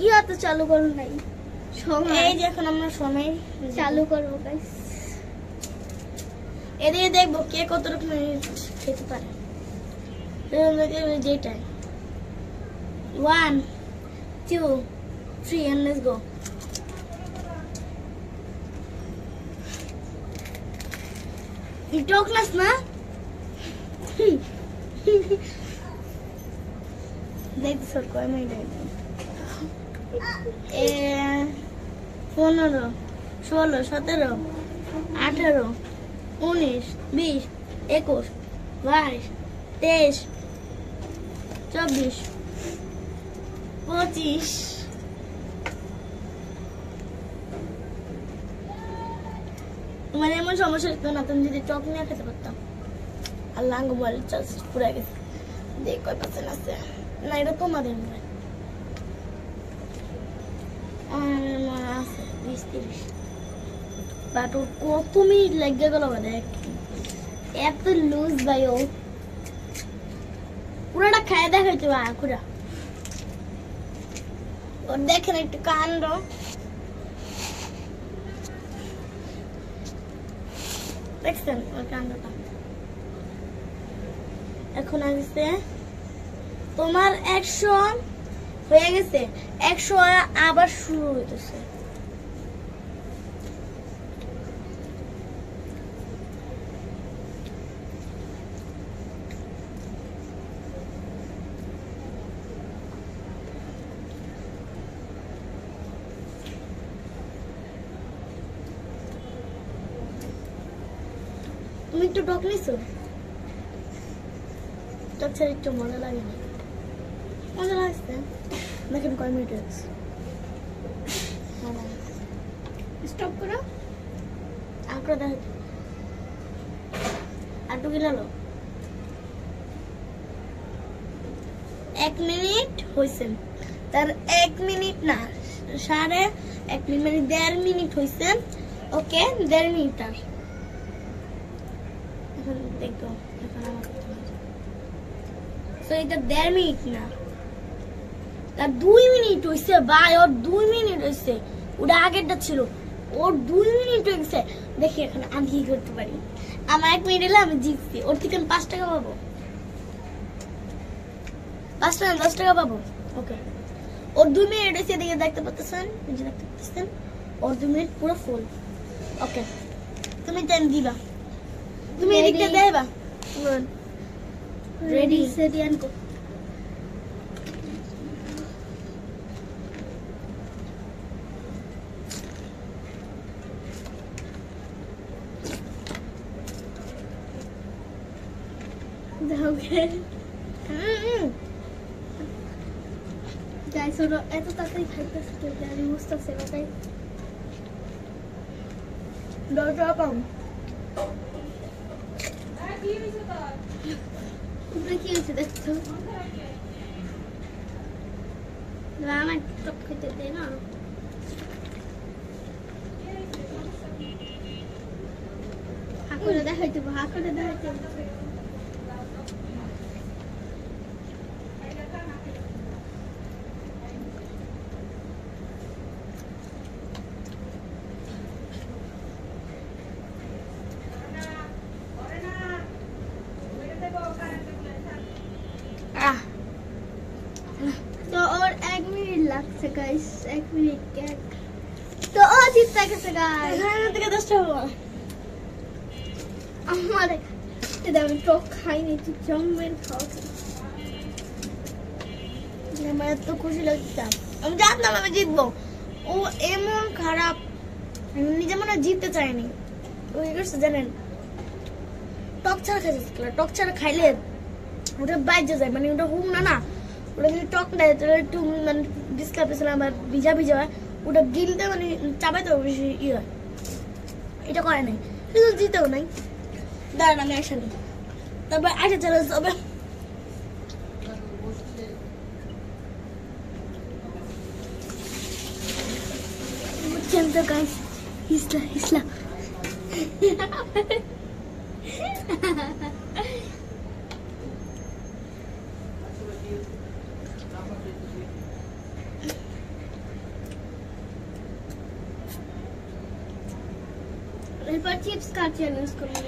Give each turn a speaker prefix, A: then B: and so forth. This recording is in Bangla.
A: ইয়া তো চালু করো নাই সময়, এই যে এখন আমরা সময় চালু করবো গাইস। এদিকে দেখবো কে কতটুকু খেতে পারে। যেটাই 1 2 3 and let's go. You talk less na? देख सर कोई नहीं दे 15 16 17 18 19 20 21 22 23 24 25 মানে এমন সমস্যা হতো না তুমি যদি চক নিয়ে খেতে পারতাম। আল্লাহ মোবাইল চার্জ পুরা গেছে, দেখ কয় পার্সেন্ট আছে। না এটা তোমাদের মোবাইল আছে 20-30, বাট ওর কত মিনিট লেগে গেল দেখ, এত লুজ ভাই। ও পুরোটা খায় দেখাইতে পুরা ওর দেখেন একটু কাণ্ড। দেখছেন ওর কাণ্ডটা। এখন আসছে তোমার 100 হয়ে গেছে, 100 আবার শুরু হইতেছে। তুমি একটু টক নিছো? টক ছাড়া একটু মজা লাগে না? মজা লাগছে। দেখেন কয় মিনিট হয়েছে। স্টপ করো। আঁকড়া দেখ আটু গেলো 1 মিনিট হয়েছে। তার 1 মিনিট না 1.5 মিনিট মানে 1.5 মিনিট হয়েছে। ওকে 1.5 মিনিট আর এখন দেখো। এখন আমার সো এটা 1.5 মিনিট না, তার 2 মিনিট হয়েছে ভাই। ওর 2 মিনিট হয়েছে, ওটা আগেরটা ছিল। ওর 2 মিনিট হয়েছে। দেখি এখন আমি কি করতে পারি। আমার 1 মিনিট এলে আমি জিতছি। ওর থেকে 5 টাকা পাবো, 5 টাকা 10 টাকা পাবো। ওকে ওর 2 মিনিট হয়েছে, এদিকে দেখতে পাচ্ছেন, দেখতে পাচ্ছেন ওর 2 মিনিট পুরো ফুল। ওকে তুমি টাইম দিবা, তুমি এদিকটা দেবা। Ready set and go. Guys ওরা এত তাড়াতাড়ি খাইতেছে কেউ জানি বুঝতেছে না তাই ডরটা কম। কি হয়েছে দেখছো? আমার টক খেতে দে না। হাকুরে দেখাইতে হাকুরে দেখাইতে तो और 1 मिनट लगছে गाइस 1 मिनट কেক তো ও জিততে গেছে গাইস এখানে থেকে 10 টাকা আমার এটা আমি টক খাইনি তুই জম্মের খাওয়া আমার তো খুশি লাগছে আমি জানতাম আমি জিতবো ও এমন খারাপ নিজে মনে জিততে চায়নি ওই করছে জানেন টক ছাড়া খাইছে টক ছাড়া খাইলে ওটা বাইজে যায় মানে ওটা হুম না ওটা যদি টক দেয় তাহলে একটু মানে ডিসকাপ পেছিলাম আর ভিজা ভিজা হয় ওটা গিলতে মানে চাবাইতে বেশি ই হয় এটা করে নাই কিন্তু জিতেও নাই দাঁড়ান আমি একসাথে তারপর আগে চলে যাবে বুঝছেন তো গাইস হিসলা
B: এরপর চিপস কার চ্যালেঞ্জ করবো।